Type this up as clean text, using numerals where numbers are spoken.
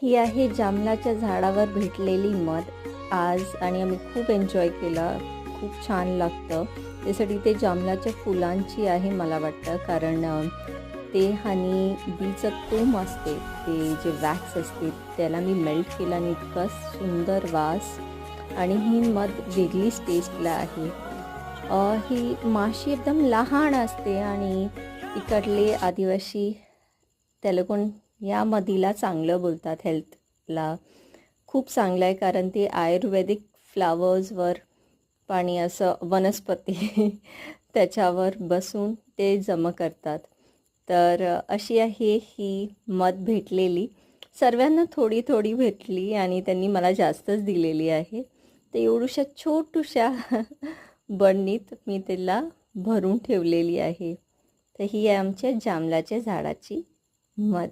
ही आहे जामलाच्या झाडावर भेटलेली मध आज आणि आम्ही खूप एन्जॉय केला. खूप छान लागतं. त्यासाठी ते जामलाच्या फुलांची आहे मला वाटतं, कारण ते हनी बीचं कोंब असते, ते जे वॅक्स असते त्याला मी मेल्ट केलं आणि इतका सुंदर वास आणि ही मध वेगळीच टेस्टला आहे. ही माशी एकदम लहान असते आणि इकडले आदिवासी तेलुगून या मधीला चांगलं बोलतात. हेल्थला खूप चांगलं आहे, कारण ते आयुर्वेदिक फ्लावर्सवर पाणी असं वनस्पती त्याच्यावर बसून ते जमा करतात. तर अशी आहे ही मध भेटलेली. सर्वांना थोडी थोडी भेटली आणि त्यांनी मला जास्तच दिलेली आहे. तर एवढूशा छोटूशा बरणीत मी त्याला भरून ठेवलेली आहे. तर ही आहे आमच्या जांभळाच्या झाडाची मध.